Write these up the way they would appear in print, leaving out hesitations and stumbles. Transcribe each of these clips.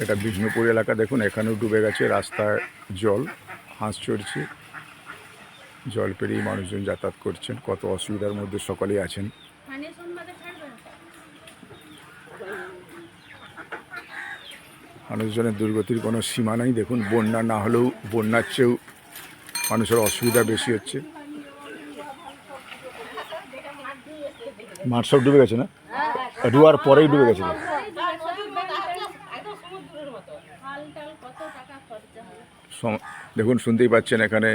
এটা বিষ্ণুপুর এলাকা, দেখুন এখানেও ডুবে গেছে, রাস্তায় জল, হাঁস চড়ছে, জল পেরিয়ে মানুষজন যাতায়াত করছেন, কত অসুবিধার মধ্যে সকলেই আছেন। মানুষজনের দুর্গতির কোনো সীমা নেই। দেখুন বন্যা না হলেও বন্যার চেয়েও মানুষের অসুবিধা বেশি হচ্ছে। মাঠ সব ডুবে গেছে না, ডুবার পরেই ডুবে গেছে। দেখুন শুনতেই পাচ্ছেন এখানে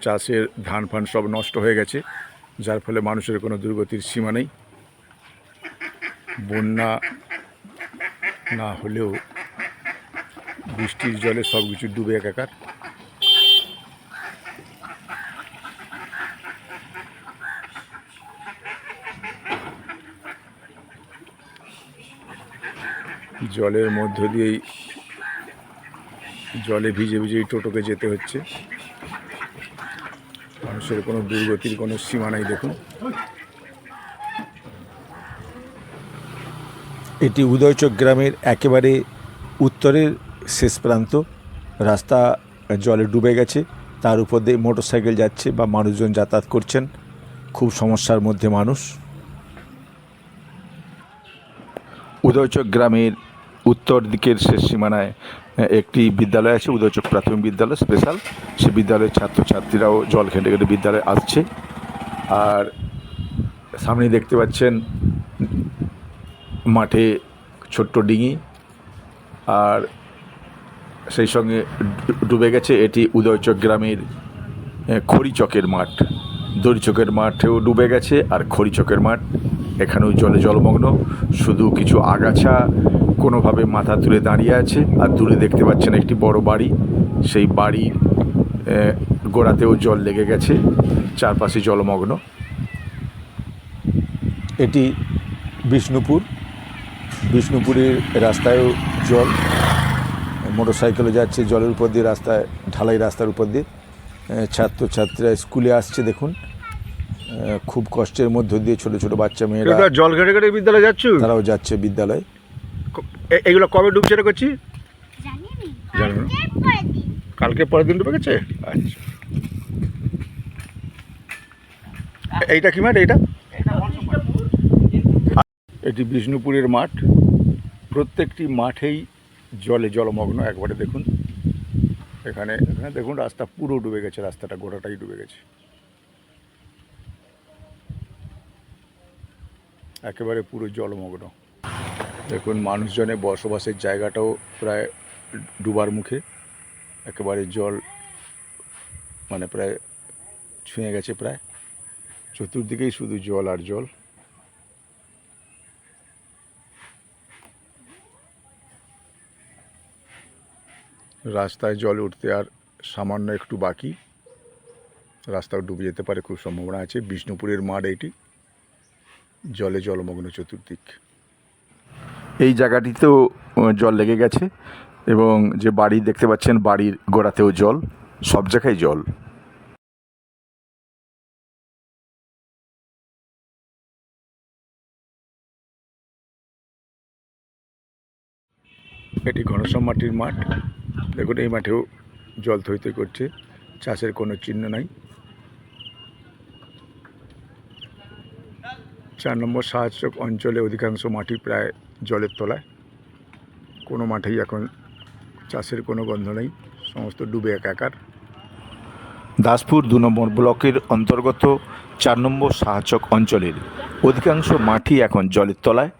চাষের ধান ফান সব নষ্ট হয়ে গেছে, যার ফলে মানুষের কোনো দুর্গতির সীমা নেই। বন্যা না হলেও বৃষ্টির জলে সব কিছু ডুবে একাকার। জলের মধ্য দিয়েই, জলে ভিজে ভিজেই টোটোকে যেতে হচ্ছে। মানুষের কোনো দুর্গতির কোনো সীমা নাই। দেখুন এটি উদয়চক গ্রামের একেবারে উত্তরের শেষ প্রান্ত। রাস্তা জলে ডুবে গেছে, তার উপর দিয়ে মোটরসাইকেল যাচ্ছে বা মানুষজন যাতায়াত করছেন, খুব সমস্যার মধ্যে মানুষ। উদয়চক গ্রামের উত্তর দিকের শেষ সীমানায় একটি বিদ্যালয় আছে, উদয়চক প্রাথমিক বিদ্যালয় স্পেশাল। সে বিদ্যালয়ের ছাত্রছাত্রীরাও জল ঘেঁটে ঘেঁটে বিদ্যালয়ে আসছে। আর সামনে দেখতে পাচ্ছেন মাঠে ছোট্ট ডিঙি, আর সেই সঙ্গে ডুবে গেছে এটি উদয়চক গ্রামের খড়িচকের মাঠ। দড়িচকের মাঠেও ডুবে গেছে, আর খড়িচকের মাঠ এখানেও জলে জলমগ্ন। শুধু কিছু আগাছা কোনোভাবে মাথা তুলে দাঁড়িয়ে আছে। আর দূরে দেখতে পাচ্ছেন একটি বড় বাড়ি, সেই বাড়ির গোড়াতেও জল লেগে গেছে, চারপাশে জলমগ্ন। এটি বিষ্ণুপুরের রাস্তায়ও জল, মোটরসাইকেলে যাচ্ছে জলের উপর দিয়ে, রাস্তায় ঢালাই রাস্তার উপর দিয়ে ছাত্রছাত্রীরা স্কুলে আসছে। দেখুন খুব কষ্টের মধ্য দিয়ে ছোট ছোট বাচ্চা মেয়েরা জল ঘেটে ঘেটে বিদ্যালয়ে যাচ্ছ, তারাও যাচ্ছে বিদ্যালয়ে। এগুলো কবে ডুবছে এটা করছি জানো না? কালকে পরের দিন ডুবে গেছে। আচ্ছা, এইটা কি মাঠ? এটি বিষ্ণুপুরের মাঠ। প্রত্যেকটি মাঠেই জলে জলমগ্ন একবারে। দেখুন এখানে দেখুন রাস্তা পুরো ডুবে গেছে, রাস্তাটা গোটাটাই ডুবে গেছে, একেবারে পুরো জলমগ্ন। দেখুন মানুষজনের বসবাসের জায়গাটাও প্রায় ডুবার মুখে, একেবারে জল মানে প্রায় ছুঁয়ে গেছে প্রায়। চতুর্দিকেই শুধু জল আর জল। রাস্তায় জল উঠতে আর সামান্য একটু বাকি, রাস্তাও ডুবে যেতে পারে, খুব সম্ভাবনা আছে। বিষ্ণুপুরের মাঠ এটি, জলে জলমগ্ন চতুর্দিক। এই জায়গাটিতেও জল লেগে গেছে, এবং যে বাড়ি দেখতে পাচ্ছেন বাড়ির গোড়াতেও জল, সব জায়গায় জল। এটি ঘনশ্যাম মাটির মাঠ। দেখুন এই মাঠেও জল থই থই করছে, চাষের কোনো চিহ্ন নাই। 4 নম্বর সাহায্যক অঞ্চলে অধিকাংশ মাটি প্রায় জলের তলায়, কোনো মাঠেই এখন চাষের কোনো গন্ধ নেই, সমস্ত ডুবে একাকার। দাসপুর 2 নম্বর ব্লকের অন্তর্গত 4 নম্বর সাহায্যক অঞ্চলের অধিকাংশ মাটি এখন জলের তলায়।